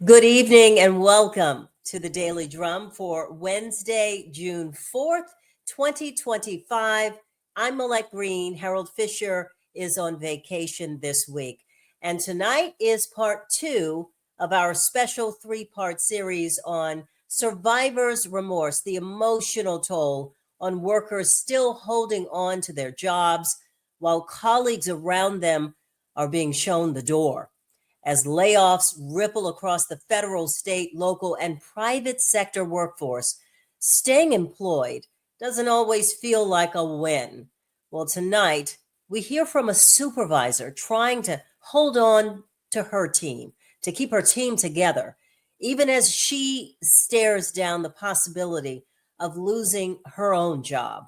Good evening and welcome to the Daily Drum for Wednesday, June 4th, 2025. I'm Millette Green. Harold Fisher is on vacation this week. And tonight is part two of our special three-part series on Survivor's Remorse, the emotional toll on workers still holding on to their jobs while colleagues around them are being shown the door. As layoffs ripple across the federal, state, local, and private sector workforce, staying employed doesn't always feel like a win. Well, tonight, we hear from a supervisor trying to hold on to her team, to keep her team together, even as she stares down the possibility of losing her own job.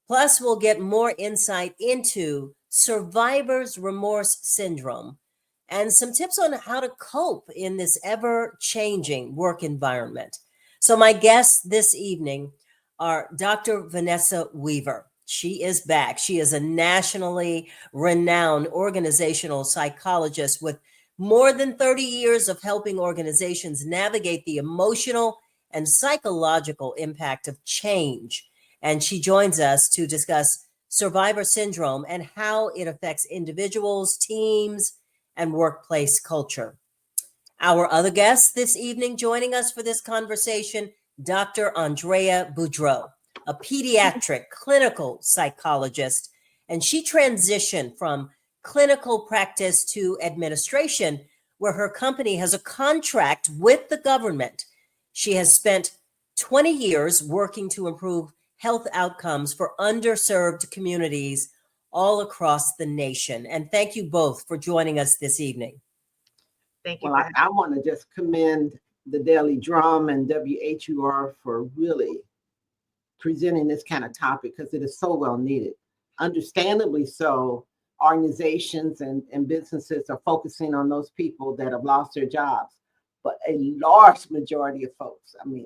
Plus, we'll get more insight into survivor's remorse syndrome and some tips on how to cope in this ever-changing work environment. So my guests this evening are Dr. Vanessa Weaver. She is back. She is a nationally renowned organizational psychologist with more than 30 years of helping organizations navigate the emotional and psychological impact of change. And she joins us to discuss survivor syndrome and how it affects individuals, teams, and workplace culture. Our other guest this evening joining us for this conversation, Dr. Andrea Boudreaux, a pediatric clinical psychologist, and she transitioned from clinical practice to administration, where her company has a contract with the government. She has spent 20 years working to improve health outcomes for underserved communities all across the nation. And thank you both for joining us this evening. Thank you. Well, I want to just commend the Daily Drum and WHUR for really presenting this kind of topic because it is so well needed. Understandably so, organizations and businesses are focusing on those people that have lost their jobs. But a large majority of folks, an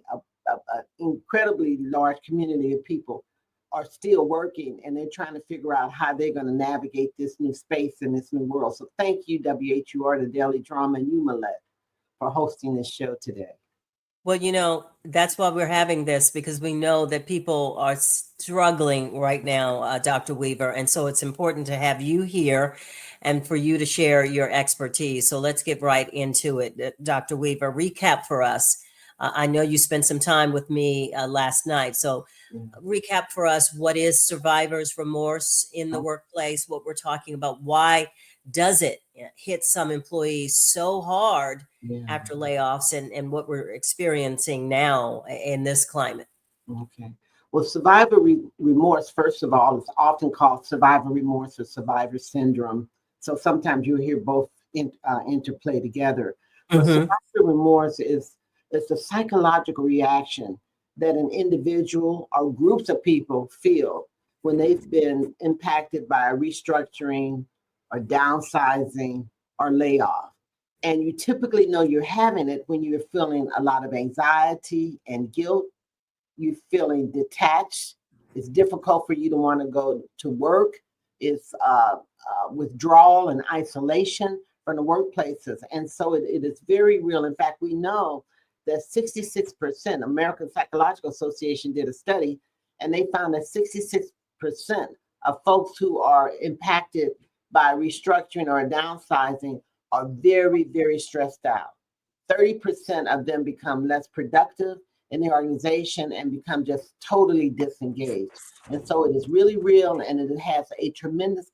incredibly large community of people are still working, and they're trying to figure out how they're going to navigate this new space in this new world. So thank you, WHUR, the Daily Drama, and you, Millette, for hosting this show today. Well, that's why we're having this, because we know that people are struggling right now, Dr. Weaver. And so it's important to have you here and for you to share your expertise. So let's get right into it. Dr. Weaver, recap for us. I know you spent some time with me last night. So recap for us, what is survivor's remorse in the workplace, what we're talking about, why does it hit some employees so hard after layoffs, and what we're experiencing now in this climate. Okay. Well, survivor remorse, first of all, is often called survivor remorse or survivor syndrome. So sometimes you'll hear both interplay together. But survivor remorse is a psychological reaction that an individual or groups of people feel when they've been impacted by a restructuring or downsizing or layoff. And you typically know you're having it when you're feeling a lot of anxiety and guilt. You're feeling detached. It's difficult for you to want to go to work. It's withdrawal and isolation from the workplaces. And so it is very real. In fact, we know that 66%, American Psychological Association did a study, and they found that 66% of folks who are impacted by restructuring or downsizing are very, very stressed out. 30% of them become less productive in the organization and become just totally disengaged. And so it is really real, and it has a tremendous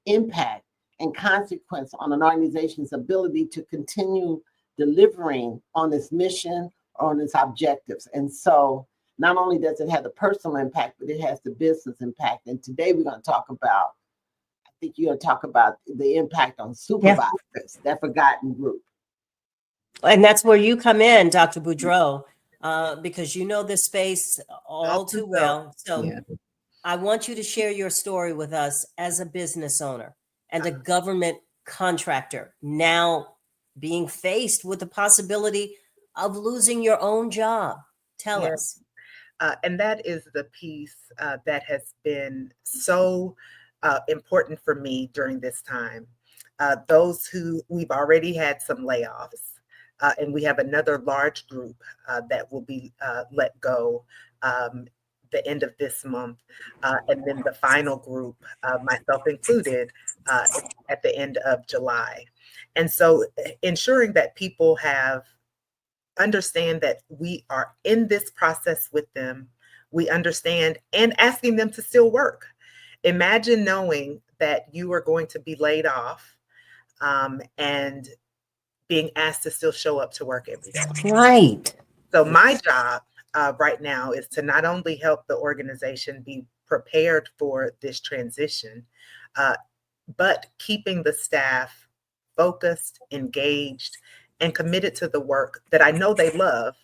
impact and consequence on an organization's ability to continue delivering on its mission or on its objectives. And so not only does it have the personal impact, but it has the business impact. And today we're going to talk about, I think you're going to talk about the impact on supervisors, that forgotten group. And that's where you come in, Dr. Boudreaux, because you know this space all too well. So I want you to share your story with us as a business owner and a government contractor, now being faced with the possibility of losing your own job. Tell us. And that is the piece that has been so important for me during this time. Those who we've already had some layoffs. And we have another large group that will be let go the end of this month. And then the final group, myself included, at the end of July. And so ensuring that people understand that we are in this process with them, we understand, and asking them to still work. Imagine knowing that you are going to be laid off and being asked to still show up to work every day. Right. So my job right now is to not only help the organization be prepared for this transition, but keeping the staff focused, engaged, and committed to the work that I know they love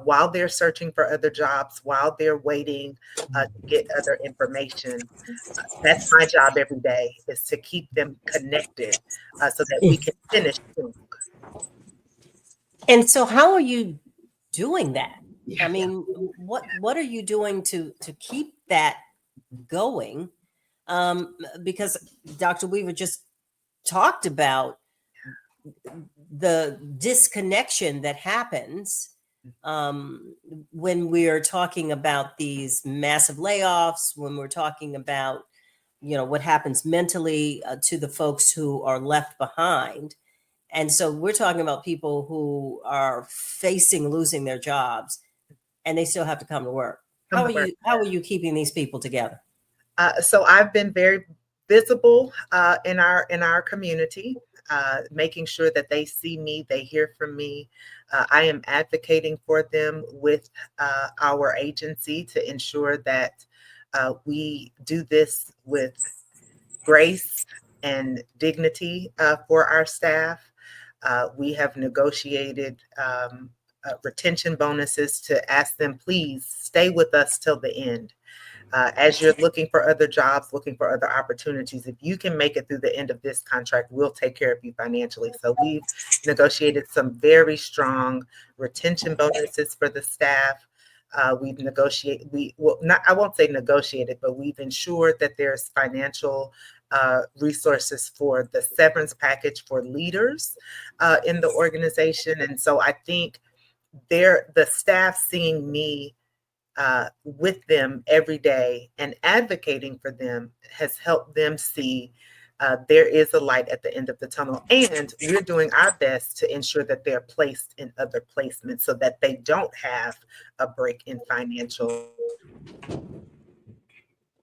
while they're searching for other jobs, while they're waiting to get other information. That's my job every day, is to keep them connected so that we can finish soon. And so how are you doing that? Yeah. I mean, what are you doing to keep that going? Because Dr. Weaver just talked about the disconnection that happens when we're talking about these massive layoffs, when we're talking about, what happens mentally to the folks who are left behind. And so we're talking about people who are facing losing their jobs and they still have to come to work. How are you keeping these people together? So I've been very visible in our community, making sure that they see me, they hear from me. I am advocating for them with our agency to ensure that we do this with grace and dignity for our staff. We have negotiated retention bonuses to ask them, please stay with us till the end. As you're looking for other jobs, looking for other opportunities, if you can make it through the end of this contract, we'll take care of you financially. So we've negotiated some very strong retention bonuses for the staff. We've negotiated, I won't say negotiated, but we've ensured that there's financial resources for the severance package for leaders in the organization. And so I think the staff seeing me with them every day and advocating for them has helped them see there is a light at the end of the tunnel. And we're doing our best to ensure that they're placed in other placements so that they don't have a break in financial.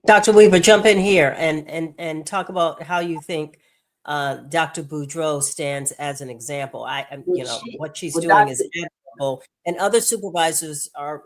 Dr. Weaver, jump in here and talk about how you think Dr. Boudreaux stands as an example. What she's doing is admirable, and other supervisors are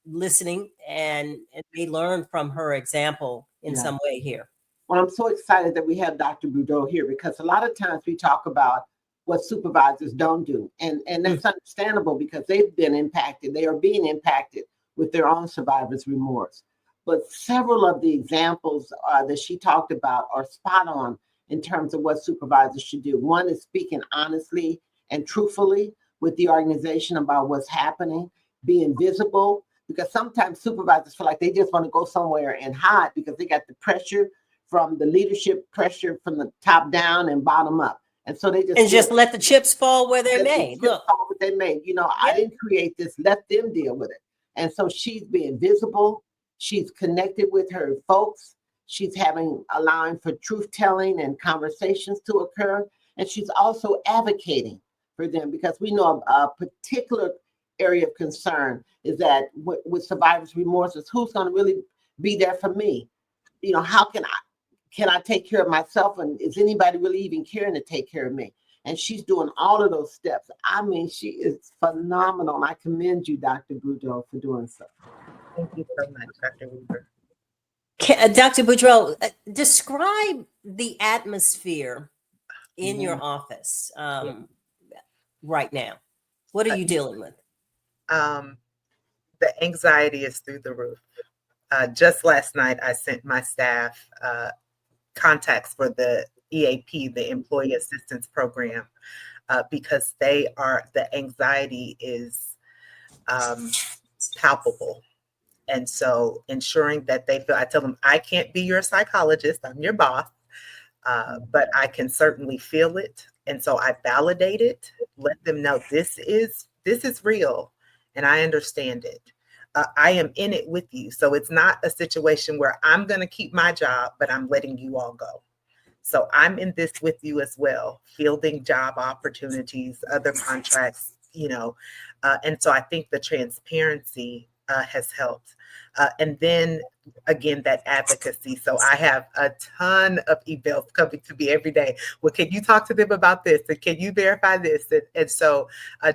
listening and they learn from her example in some way here. Well, I'm so excited that we have Dr. Boudreaux here, because a lot of times we talk about what supervisors don't do. And that's understandable, because they've been impacted. They are being impacted with their own survivor's remorse. But several of the examples that she talked about are spot on in terms of what supervisors should do. One is speaking honestly and truthfully with the organization about what's happening, being visible, because sometimes supervisors feel like they just want to go somewhere and hide because they got the pressure from the leadership, pressure from the top down and bottom up. And so they just let the chips fall where they're made. Look, what they made. I didn't create this, let them deal with it. And so she's being visible. She's connected with her folks. She's allowing for truth telling and conversations to occur. And she's also advocating for them, because we know a particular area of concern is that with survivor's remorse is who's going to really be there for me? How can I take care of myself? And is anybody really even caring to take care of me? And she's doing all of those steps. I mean, she is phenomenal. And I commend you, Dr. Boudreaux, for doing so. Thank you so much, Dr. Weaver. Dr. Boudreaux, describe the atmosphere in your office right now. What are you dealing with? The anxiety is through the roof. Just last night, I sent my staff contacts for the EAP, the Employee Assistance Program, because the anxiety is palpable. And so ensuring that they feel, I tell them, I can't be your psychologist, I'm your boss. but I can certainly feel it. And so I validate it, let them know this is real and I understand it. I am in it with you. So it's not a situation where I'm going to keep my job, but I'm letting you all go. So I'm in this with you as well, fielding job opportunities, other contracts, and so I think the transparency has helped. And then again, that advocacy. So I have a ton of emails coming to me every day. Well, can you talk to them about this? And can you verify this? And so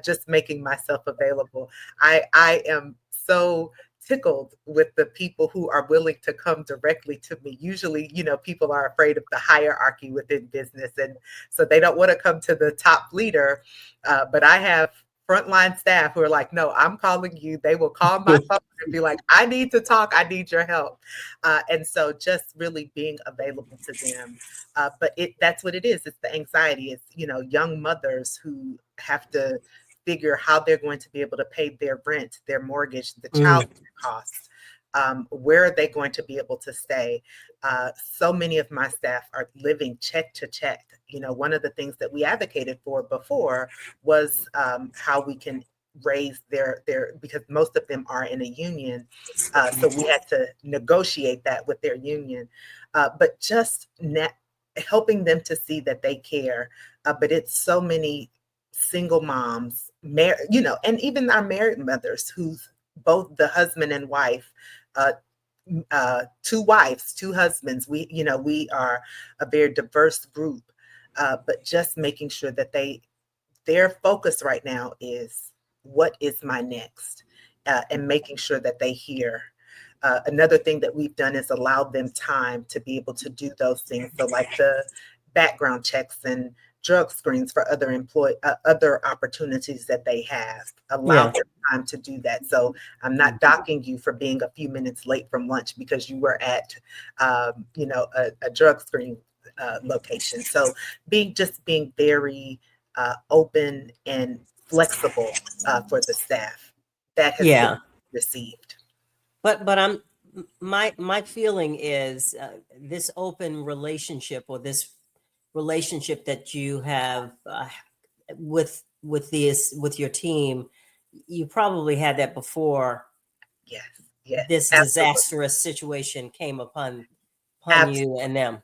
just making myself available. I am so tickled with the people who are willing to come directly to me. Usually, people are afraid of the hierarchy within business. And so they don't want to come to the top leader. But I have frontline staff who are like, no, I'm calling you. They will call my phone and be like, I need to talk. I need your help. And so just really being available to them. But that's what it is. It's the anxiety. It's, young mothers who have to figure how they're going to be able to pay their rent, their mortgage, the child costs. Where are they going to be able to stay? So many of my staff are living check to check. One of the things that we advocated for before was how we can raise their because most of them are in a union. So we had to negotiate that with their union, but just helping them to see that they care. But it's so many single moms, and even our married mothers who's both the husband and wife, two wives, two husbands. We are a very diverse group, but just making sure that their focus right now is what is my next, and making sure that they hear. Another thing that we've done is allow them time to be able to do those things. So like the background checks and drug screens for other opportunities that they have. Allow them time to do that. So I'm not docking you for being a few minutes late from lunch because you were at, a drug screen location. So being very open and flexible for the staff, that has been received. But my feeling is this open relationship, or this relationship that you have with your team, you probably had that before. Yes, this absolutely. Disastrous situation came upon you and them.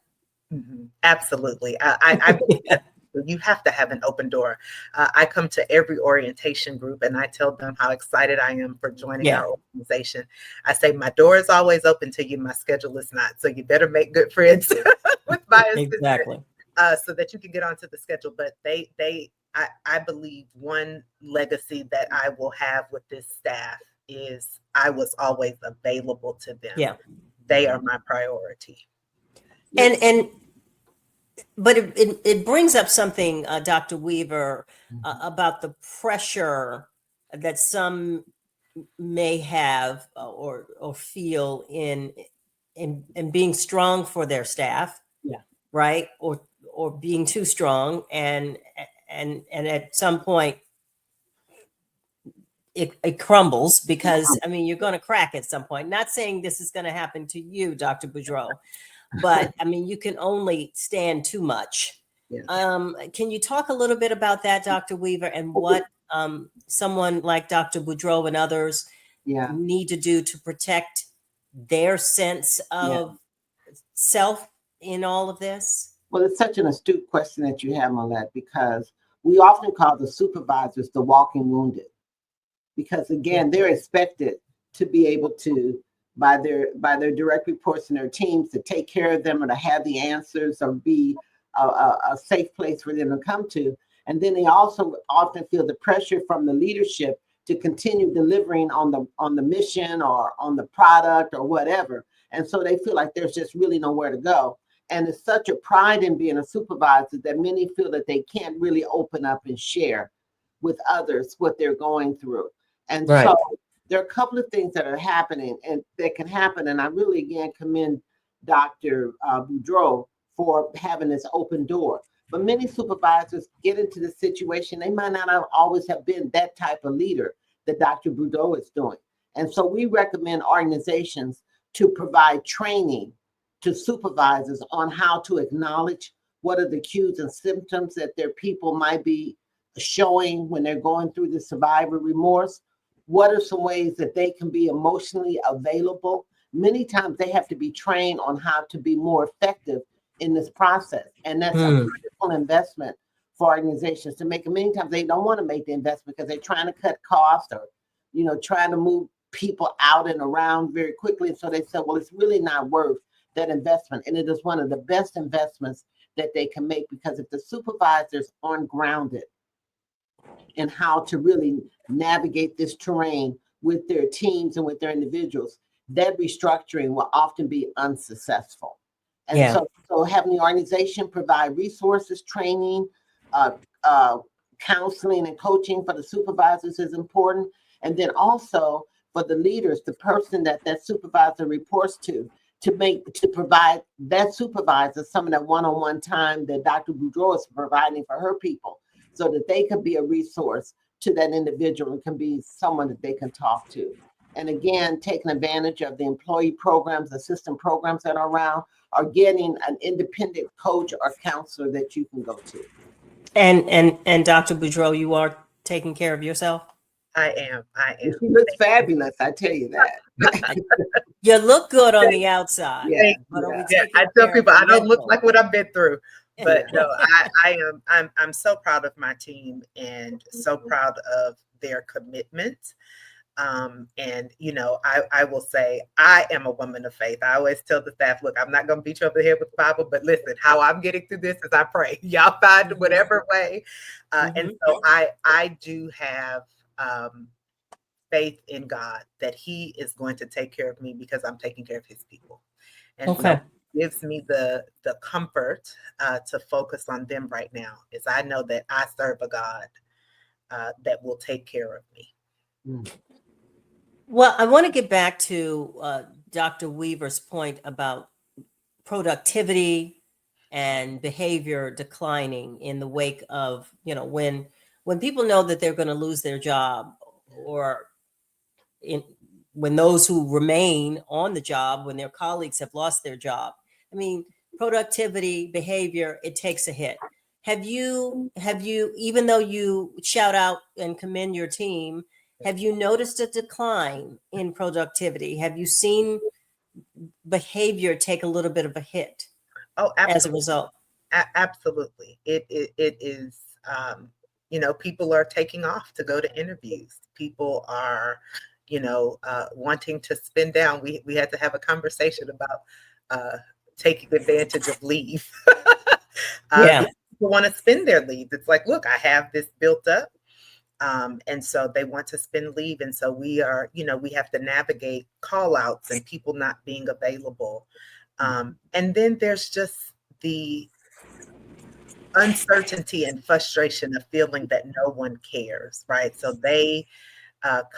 Mm-hmm. Absolutely. I believe that you have to have an open door. I come to every orientation group and I tell them how excited I am for joining our organization. I say my door is always open to you. My schedule is not. So you better make good friends with my assistant. Exactly. So that you can get onto the schedule. But I believe one legacy that I will have with this staff is I was always available to them. Yeah. They are my priority. But it brings up something, Dr. Weaver, about the pressure that some may have or feel in being strong for their staff. Yeah. Right. Or being too strong, and at some point it crumbles because you're going to crack at some point. Not saying this is going to happen to you, Dr. Boudreaux, but you can only stand too much. Yeah. Can you talk a little bit about that, Dr. Weaver, and what someone like Dr. Boudreaux and others need to do to protect their sense of self in all of this? Well, it's such an astute question that you have on that, because we often call the supervisors the walking wounded, because again, they're expected to be able to, by their direct reports and their teams, to take care of them or to have the answers or be a safe place for them to come to. And then they also often feel the pressure from the leadership to continue delivering on the mission or on the product or whatever. And so they feel like there's just really nowhere to go. And it's such a pride in being a supervisor that many feel that they can't really open up and share with others what they're going through. And so there are a couple of things that are happening and that can happen. And I really, again, commend Dr. Boudreaux for having this open door. But many supervisors get into this situation. They might not always have been that type of leader that Dr. Boudreaux is doing. And so we recommend organizations to provide training to supervisors on how to acknowledge what are the cues and symptoms that their people might be showing when they're going through the survivor remorse? What are some ways that they can be emotionally available? Many times they have to be trained on how to be more effective in this process. And that's a critical investment for organizations to make. And many times they don't want to make the investment because they're trying to cut costs or, trying to move people out and around very quickly. And so they said, well, it's really not worth that investment. And it is one of the best investments that they can make, because if the supervisors aren't grounded in how to really navigate this terrain with their teams and with their individuals, that restructuring will often be unsuccessful. And so having the organization provide resources, training, counseling and coaching for the supervisors is important. And then also for the leaders, the person that supervisor reports to provide that supervisor some of that one-on-one time that Dr. Boudreaux is providing for her people, so that they can be a resource to that individual and can be someone that they can talk to. And again, taking advantage of the employee programs, assistant programs that are around, or getting an independent coach or counselor that you can go to. And Dr. Boudreaux, you are taking care of yourself? I am. She looks fabulous, I tell you that. You look good on the outside. Yeah. I tell people I don't look like what I've been through. But no, I'm so proud of my team and so proud of their commitment. And I will say I am a woman of faith. I always tell the staff, look, I'm not going to beat you over the head with the Bible, but listen, how I'm getting through this is I pray. Y'all find whatever way. And so I do have faith in God that He is going to take care of me because I'm taking care of His people. And so gives me the comfort to focus on them right now, is I know that I serve a God that will take care of me. Well, I want to get back to Dr. Weaver's point about productivity and behavior declining in the wake of, when people know that they're going to lose their job, or when those who remain on the job, when their colleagues have lost their job. I mean, productivity, behavior, it takes a hit. Have you, even though you shout out and commend your team, have you noticed a decline in productivity? Have you seen behavior take a little bit of a hit? Oh, absolutely. As a result? Absolutely. It is, people are taking off to go to interviews. People are, wanting to spend down. We had to have a conversation about taking advantage of leave. People want to spend their leave. It's like, look, I have this built up. And so they want to spend leave. And so we are, we have to navigate call outs and people not being available. And then there's just the uncertainty and frustration of feeling that no one cares, right? So they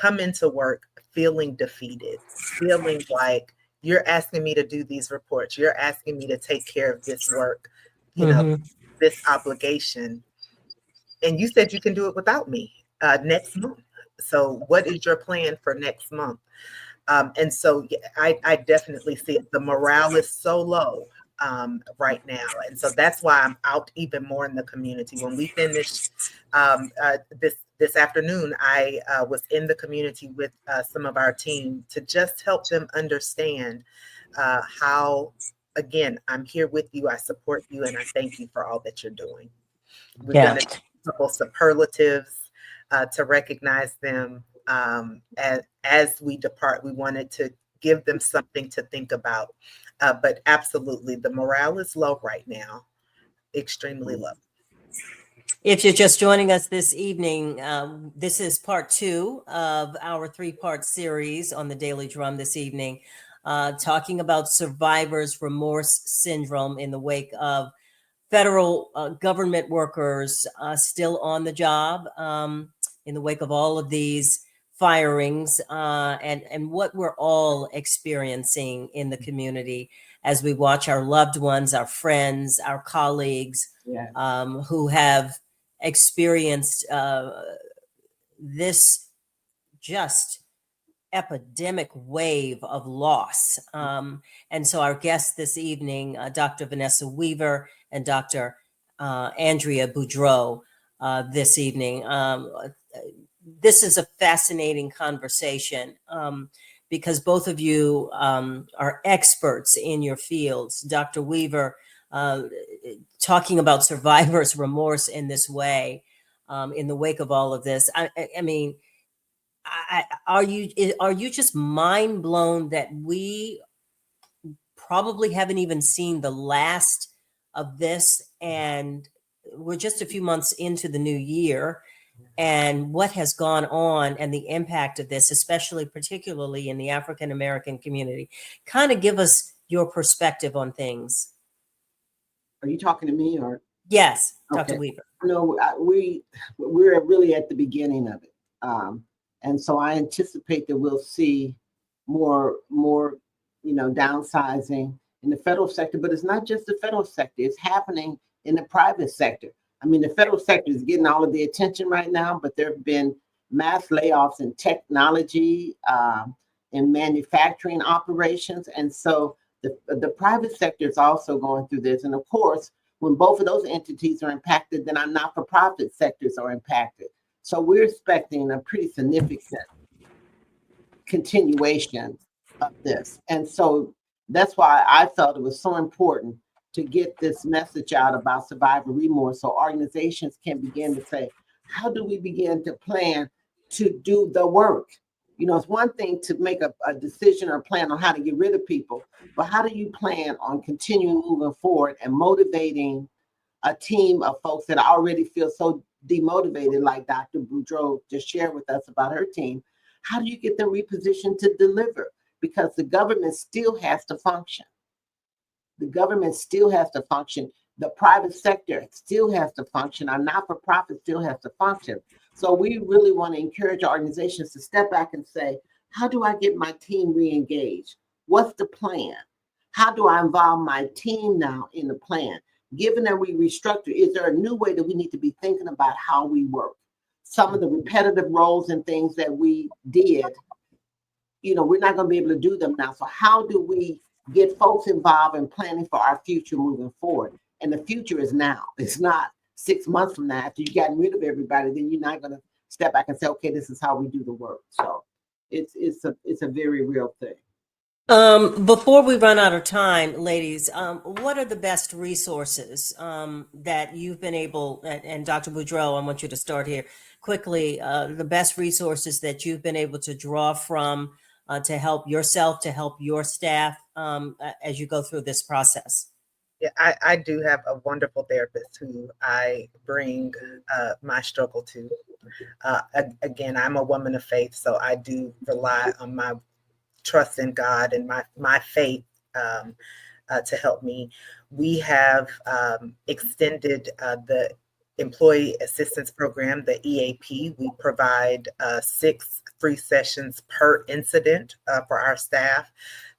come into work feeling defeated, feeling like, you're asking me to do these reports, you're asking me to take care of this work, this obligation. And you said you can do it without me next month. So what is your plan for next month? And so I definitely see it. The morale is so low right now. And so that's why I'm out even more in the community. When we finished this afternoon, I was in the community with some of our team to just help them understand how, again, I'm here with you, I support you, and I thank you for all that you're doing. We've done a couple superlatives to recognize them as we depart. We wanted to give them something to think about. But absolutely, the morale is low right now, extremely low. If you're just joining us this evening, this is part 2 of our 3-part series on the Daily Drum this evening, talking about survivors' remorse syndrome in the wake of federal government workers still on the job, in the wake of all of these firings, and what we're all experiencing in the community as we watch our loved ones, our friends, our colleagues, who have experienced this just epidemic wave of loss. And so our guests this evening, Dr. Vanessa Weaver and Dr. Andrea Boudreaux this evening. This is a fascinating conversation because both of you are experts in your fields. Dr. Weaver, talking about survivor's remorse in this way, in the wake of all of this. I mean, are you just mind blown that we probably haven't even seen the last of this, and we're just a few months into the new year, and what has gone on and the impact of this, especially particularly in the African American community? Kind of give us your perspective on things. Are you talking to me or? Yes, Dr. Okay. Weaver. No, we're really at the beginning of it. And so I anticipate that we'll see more, downsizing in the federal sector, but it's not just the federal sector, it's happening in the private sector. I mean, the federal sector is getting all of the attention right now, but there have been mass layoffs in technology, in manufacturing operations. And so the private sector is also going through this. And of course, when both of those entities are impacted, then our not-for-profit sectors are impacted. So we're expecting a pretty significant continuation of this. And so that's why I felt it was so important to get this message out about survivor remorse so organizations can begin to say, how do we begin to plan to do the work? It's one thing to make a decision or plan on how to get rid of people, but how do you plan on continuing moving forward and motivating a team of folks that already feel so demotivated, like Dr. Boudreaux just shared with us about her team? How do you get them repositioned to deliver? Because the government still has to function. The government still has to function. The private sector still has to function. Our not-for-profit still has to function. So we really want to encourage organizations to step back and say, how do I get my team re-engaged? What's the plan? How do I involve my team now in the plan? Given that we restructure, is there a new way that we need to be thinking about how we work? Some of the repetitive roles and things that we did, we're not going to be able to do them now. So how do we get folks involved in planning for our future moving forward? And the future is now. It's not 6 months from now. After you've gotten rid of everybody, then you're not going to step back and say, okay, this is how we do the work. So it's a very real thing. Before we run out of time, ladies, what are the best resources that you've been able, and Dr. Boudreaux, I want you to start here quickly, the best resources that you've been able to draw from to help yourself, to help your staff as you go through this process? Yeah, I do have a wonderful therapist who I bring my struggle to. Again, I'm a woman of faith, so I do rely on my trust in God and my faith to help me. We have extended the Employee Assistance Program, the EAP. We provide 6 free sessions per incident for our staff.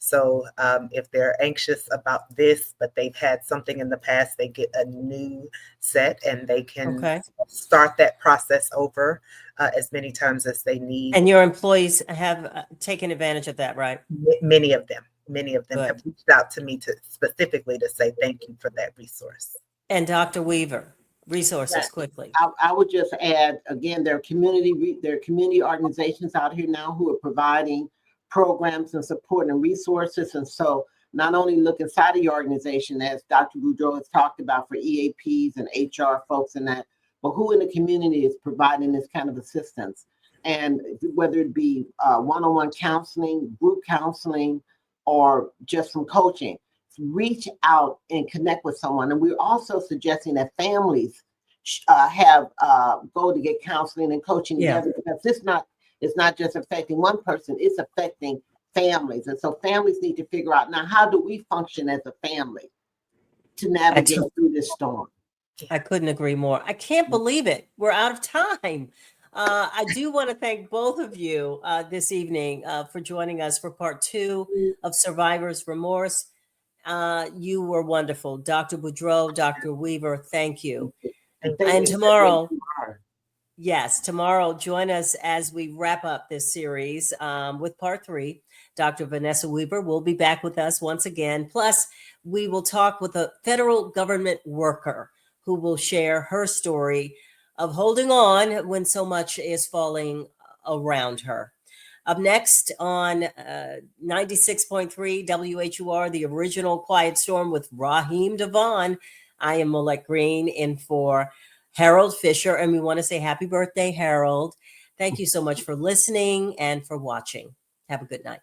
So if they're anxious about this, but they've had something in the past, they get a new set and they can start that process over as many times as they need. And your employees have taken advantage of that, right? Many of them Good. have reached out to me specifically to say thank you for that resource. And Dr. Weaver, resources quickly. I would just add, again, there are community organizations out here now who are providing programs and support and resources. And so not only look inside of your organization, as Dr. Boudreaux has talked about for EAPs and HR folks and that, but who in the community is providing this kind of assistance? And whether it be one-on-one counseling, group counseling, or just some coaching, reach out and connect with someone. And we're also suggesting that families go to get counseling and coaching together, because it's not just affecting one person, it's affecting families. And so families need to figure out, now, how do we function as a family to navigate through this storm? I couldn't agree more. I can't believe it. We're out of time. I do want to thank both of you this evening for joining us for part 2 of Survivor's Remorse. You were wonderful. Dr. Boudreaux, Dr. Weaver, thank you. And tomorrow, tomorrow, join us as we wrap up this series with part 3. Dr. Vanessa Weaver will be back with us once again. Plus, we will talk with a federal government worker who will share her story of holding on when so much is falling around her. Up next on 96.3 WHUR, the original Quiet Storm with Raheem Devon. I am Molette Green in for Harold Fisher, and we want to say happy birthday, Harold. Thank you so much for listening and for watching. Have a good night.